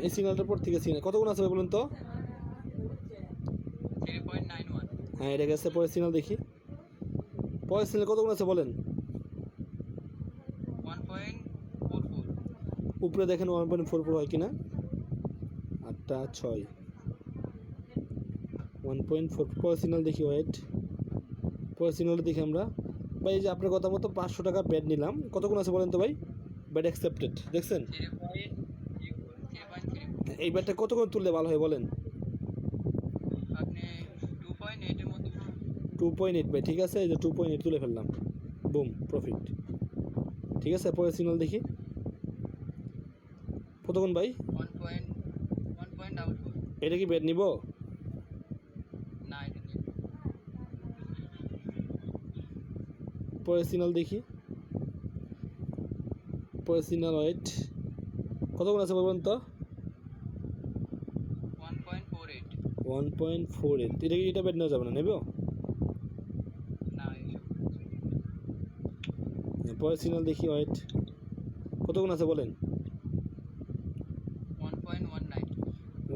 এই সিগন্যালটার পর থেকে সিগন্যাল কত গুণ আছে ভাই বলুন তো? 3.91। হ্যাঁ এটা গেছে। পরের সিগন্যাল দেখি, পরের সিগন্যাল কত গুণ আছে বলেন? 1.44। উপরে দেখেন 1.44 হয় কিনা। 8টা 6 1.4। পরের সিগন্যাল দেখি, ওয়েট, পরের সিগন্যালটা দেখি আমরা। ভাই এই যে আপনার কথা মতো 500 টাকা ব্যাড নিলাম, কত গুণ আছে বলেন তো ভাই? ব্যাড অ্যাকসেপ্টেড দেখছেন? 3.34। এই ব্যাটটা কত করে তুললে ভালো হয় বলেন? আপনি 2.8 এর মতো। 2.8 ভাই, ঠিক আছে, এই যে 2.8 তুলে ফেললাম, বুম, প্রফিট। ঠিক আছে, পরের সিগন্যাল দেখি কত গুণ ভাই? 1.1.44। এটা কি ব্যাট নিব? না, এটা নিয়ে পরের সিগন্যাল দেখি, পরের সিগন্যাল, ওয়েট, কত গুণ আছে বলবেন তো? 1.48। 1.48। এটা কি, এটা ব্যাট নেওয়া যাবে না, নেব? না, এইসব পরের সিগন্যাল দেখি, ওয়েট, কত গুণ আছে বলেন? 1.19।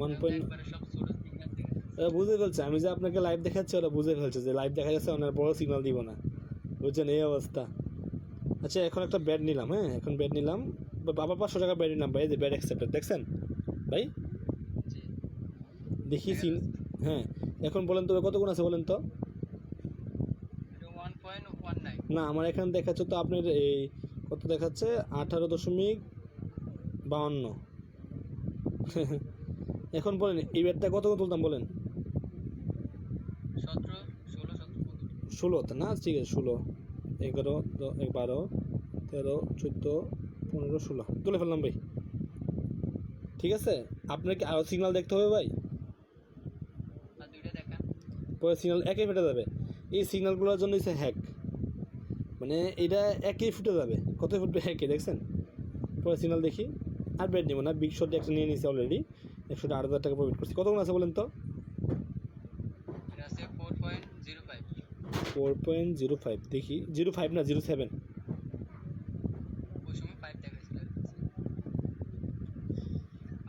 1. একবারে সব ছোট সিগন্যাল থেকে। ওরা বুঝে ফেলছে, আমি যে আপনাকে লাইভ দেখাচ্ছি ওরা বুঝে ফেলছে যে লাইভ দেখা যাচ্ছে, ওনার বড় সিগন্যাল দিব না, বুঝছেন এই অবস্থা। আচ্ছা এখন একটা ব্যাট নিলাম, হ্যাঁ এখন ব্যাট নিলাম, বাবা 500 টাকা ব্যাট নিলাম ভাই, যে ব্যাট অ্যাকসেপ্টেড দেখছেন ভাই? জি, দেখি দেখা যাচ্ছে। হ্যাঁ, এখন বলেন তো কত গুণ আছে বলেন তো? এটা 1.19। না আমার এখানে দেখাচ্ছে তো আপনার এই কত দেখাচ্ছে, 18.52। এখন বলেন এই ব্যাটটা কত করে তুলতাম বলেন? 17, 16, 17, 15। 16তে না, ঠিক আছে 16, 11, 12, 13, 14, 15, 16 তুলে ফেললাম ভাই। ঠিক আছে, আপনার কি আরও সিগন্যাল দেখতে হবে ভাই? আর দুইটা দেখান। পরে সিগন্যাল একই ফেটে যাবে। এই সিগন্যালগুলোর জন্য হচ্ছে হ্যাক, মানে এটা একই ফুটে যাবে, কত ফুটবে একই, দেখছেন? পরে সিগন্যাল দেখি, আর বেড নেব না, বিগ শট একটা নিয়ে নিয়েছি অলরেডি, 108,000 টাকা প্রফিট করছি। কত গুণ আছে বলেন তো? এটা আছে 4.05। 4.05 দেখি, 05 না 07। ওই সময় 5 দেখাইছিল।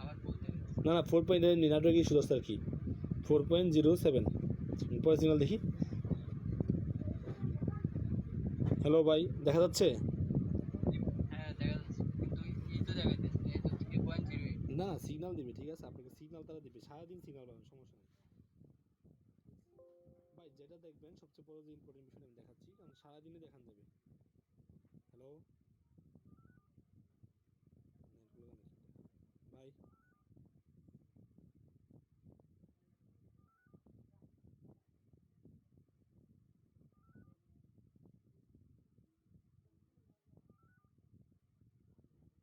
আবার বলতে গেছে। না না 4. নেটওয়ার্ক ইস্যু আর কি, 4.07। পরে সিগন্যাল দেখি, হ্যালো ভাই দেখা যাচ্ছে? হ্যাঁ, দেখা যাচ্ছে, কিন্তু এই তো দেখাইতেছে, এই তো 3.08। না সিগন্যাল দিবে, ঠিক আছে, আপনাকে সিগন্যাল তারা দিবে, সারাদিন সিগন্যাল পাবেন, সমস্যা নেই ভাই। যেটা দেখবেন সবচেয়ে বড় যে ইম্পর্টেন্ট বিষয়টা আমি দেখাচ্ছি, কারণ সারাদিনে দেখান যাবে। হ্যালো।